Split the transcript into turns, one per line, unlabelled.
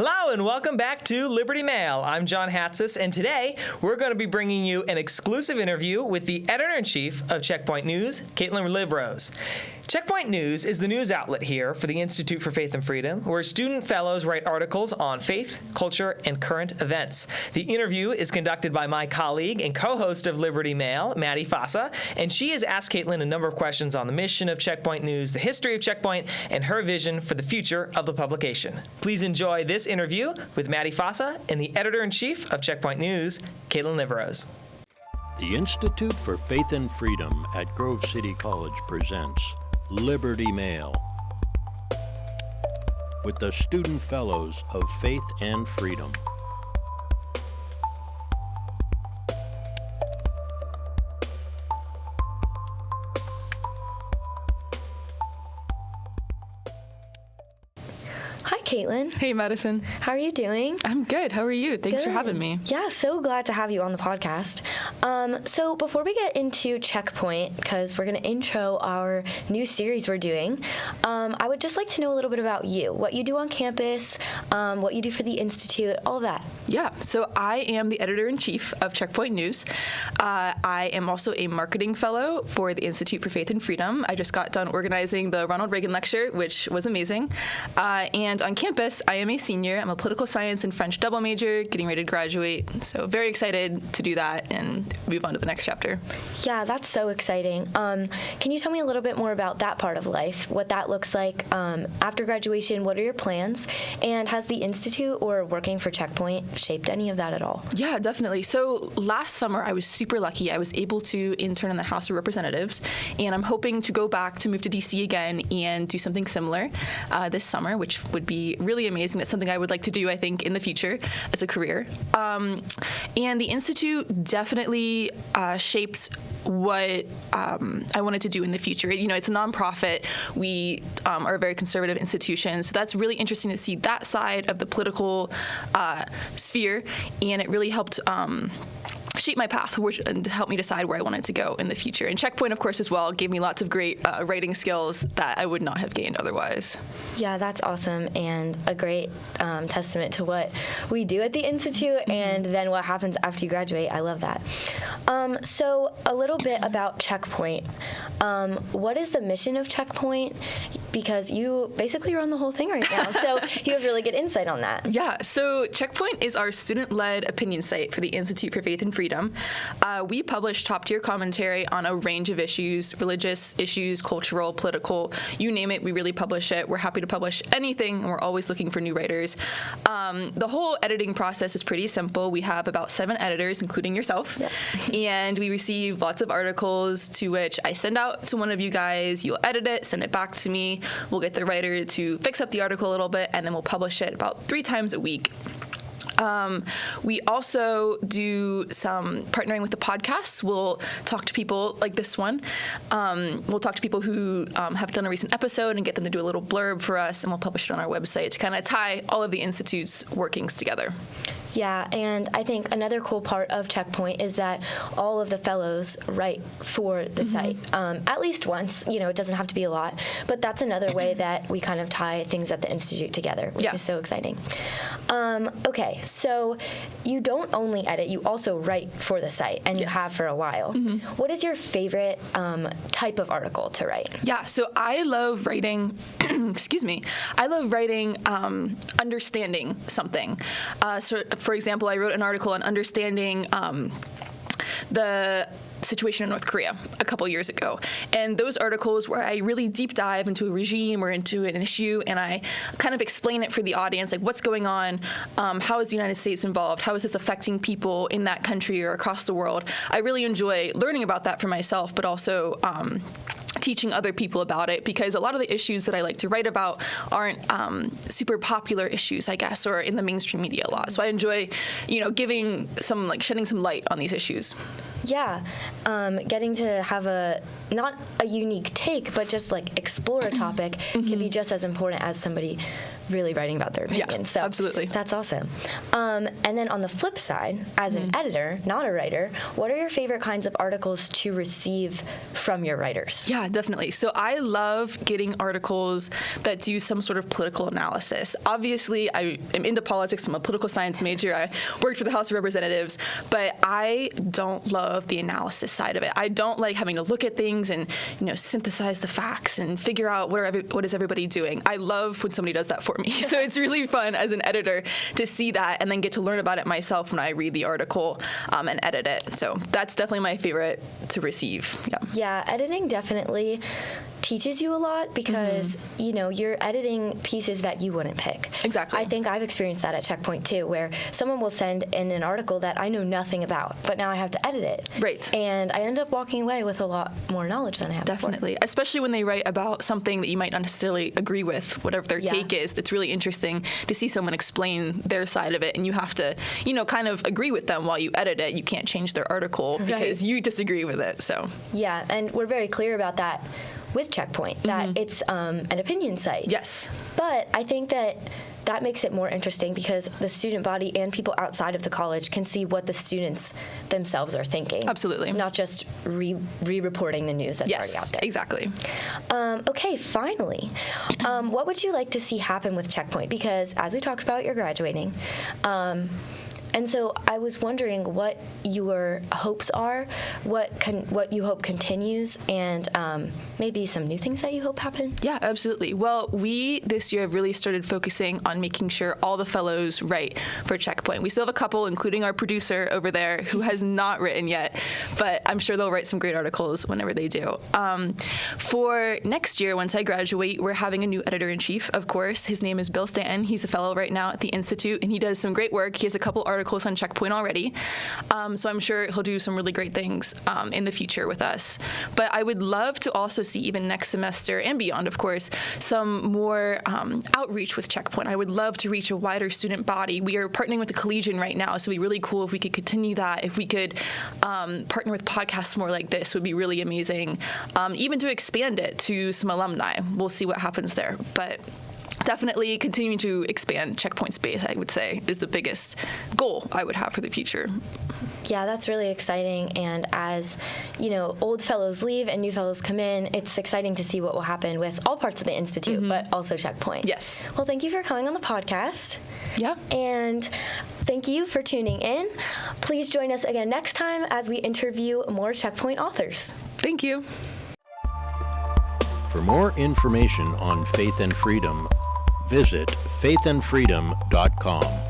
Hello and welcome back to Liberty Mail. I'm John Hatzis, and today we're going to be bringing you an exclusive interview with the editor-in-chief of CheckPoint News, Katelyn Livorse. CheckPoint News is the news outlet here for the Institute for Faith and Freedom, where student fellows write articles on faith, culture, and current events. The interview is conducted by my colleague and co-host of Liberty Mail, Madison Fossa, and she has asked Katelyn a number of questions on the mission of CheckPoint News, the history of CheckPoint, and her vision for the future of the publication. Please enjoy this interview with Madison Fossa and the editor-in-chief of CheckPoint News, Katelyn Livorse.
The Institute for Faith and Freedom at Grove City College presents Liberty Mail with the Student Fellows of Faith and Freedom.
Katelyn.
Hey, Madison.
How are you doing?
I'm good. How are you? Thanks for having me.
Yeah, so glad to have you on the podcast. So before we get into CheckPoint, because we're going to intro our new series we're doing, I would just like to know a little bit about you, what you do on campus, what you do for the Institute, all of that.
Yeah, so I am the editor-in-chief of CheckPoint News. I am also a marketing fellow for the Institute for Faith and Freedom. I just got done organizing the Ronald Reagan Lecture, which was amazing. And on campus, I am a senior. I'm a political science and French double major, getting ready to graduate. So very excited to do that and move on to the next chapter.
Yeah, that's so exciting. Can you tell me a little bit more about that part of life, what that looks like after graduation? What are your plans? And has the Institute or working for CheckPoint shaped any of that at all?
Yeah, definitely. So last summer, I was super lucky. I was able to intern in the House of Representatives, and I'm hoping to go back to move to D.C. again and do something similar this summer, which would be really amazing. That's something I would like to do, I think, in the future as a career. And the Institute definitely shapes what I wanted to do in the future. You know, it's a nonprofit. We are a very conservative institution, so that's really interesting to see that side of the political sphere, and it really helped shape my path and help me decide where I wanted to go in the future. And CheckPoint, of course, as well, gave me lots of great writing skills that I would not have gained otherwise.
Yeah, that's awesome, and a great testament to what we do at the Institute and then what happens after you graduate. I love that. So a little bit about CheckPoint. What is the mission of CheckPoint? Because you basically run the whole thing right now, so you have really good insight on that.
Yeah, so CheckPoint is our student-led opinion site for the Institute for Faith and Freedom. We publish top-tier commentary on a range of issues, religious issues, cultural, political, you name it, we really publish it. We're happy to publish anything, and we're always looking for new writers. The whole editing process is pretty simple. We have about 7 editors, including yourself,
Yep.
and we receive lots of articles to which I send out to one of you guys. You'll edit it, send it back to me. We'll get the writer to fix up the article a little bit, and then we'll publish it about 3 times a week. We also do some partnering with the podcasts. We'll talk to people like this one. We'll talk to people who have done a recent episode and get them to do a little blurb for us, and we'll publish it on our website to kind of tie all of the Institute's workings together.
Yeah, and I think another cool part of CheckPoint is that all of the fellows write for the site, at least once. You know, it doesn't have to be a lot, but that's another way that we kind of tie things at the Institute together, which is so exciting. Okay, so you don't only edit, you also write for the site, and you have for a while. What is your favorite type of article to write?
Yeah, so I love writing, excuse me, I love writing understanding something. So, for example, I wrote an article on understanding the situation in North Korea a couple years ago. And those articles where I really deep dive into a regime or into an issue, and I kind of explain it for the audience, like what's going on, how is the United States involved, how is this affecting people in that country or across the world. I really enjoy learning about that for myself, but also teaching other people about it, because a lot of the issues that I like to write about aren't super popular issues, I guess, or in the mainstream media a lot. So I enjoy, giving some, like, shedding some light on these issues.
Yeah, getting to have not a unique take, but just like explore a topic can be just as important as somebody really writing about their opinion.
Yeah,
so
absolutely.
That's awesome. And then on the flip side, as an editor, not a writer, what are your favorite kinds of articles to receive from your writers?
Yeah, definitely. So I love getting articles that do some sort of political analysis. Obviously, I am into politics. I'm a political science major. I worked for the House of Representatives, but I don't love the analysis side of it. I don't like having to look at things and, synthesize the facts and figure out what is everybody doing. I love when somebody does that for me. So it's really fun as an editor to see that and then get to learn about it myself when I read the article and edit it. So that's definitely my favorite to receive.
Yeah, editing definitely teaches you a lot because, you're editing pieces that you wouldn't pick.
Exactly.
I think I've experienced that at CheckPoint too, where someone will send in an article that I know nothing about, but now I have to edit it.
Right.
And I end up walking away with a lot more knowledge than I have
Definitely.
before.
Especially when they write about something that you might not necessarily agree with, whatever their take is. It's really interesting to see someone explain their side of it, and you have to, kind of agree with them while you edit it. You can't change their article because you disagree with it. So.
Yeah, and we're very clear about that with CheckPoint, that it's an opinion site.
Yes.
But I think that makes it more interesting because the student body and people outside of the college can see what the students themselves are thinking.
Absolutely.
Not just re-reporting the news that's already out there.
Exactly.
Okay, finally, what would you like to see happen with CheckPoint? Because as we talked about, you're graduating. And so I was wondering what your hopes are, what you hope continues, and maybe some new things that you hope happen.
Yeah, absolutely. Well, we this year have really started focusing on making sure all the fellows write for CheckPoint. We still have a couple, including our producer over there, who has not written yet, but I'm sure they'll write some great articles whenever they do. For next year, once I graduate, we're having a new editor-in-chief, of course. His name is Bill Stanton. He's a fellow right now at the Institute, and he does some great work. He has a couple articles on CheckPoint already, so I'm sure he'll do some really great things in the future with us. But I would love to also see, even next semester and beyond, of course, some more outreach with CheckPoint. I would love to reach a wider student body. We are partnering with the Collegian right now, so it'd be really cool if we could continue that. If we could partner with podcasts more like this, would be really amazing. Even to expand it to some alumni. We'll see what happens there. But definitely continuing to expand CheckPoint space, I would say, is the biggest goal I would have for the future.
Yeah, that's really exciting. And as, old fellows leave and new fellows come in, it's exciting to see what will happen with all parts of the Institute, but also CheckPoint.
Yes.
Well, thank you for coming on the podcast.
Yeah.
And thank you for tuning in. Please join us again next time as we interview more CheckPoint authors.
Thank you.
For more information on faith and freedom, visit faithandfreedom.com.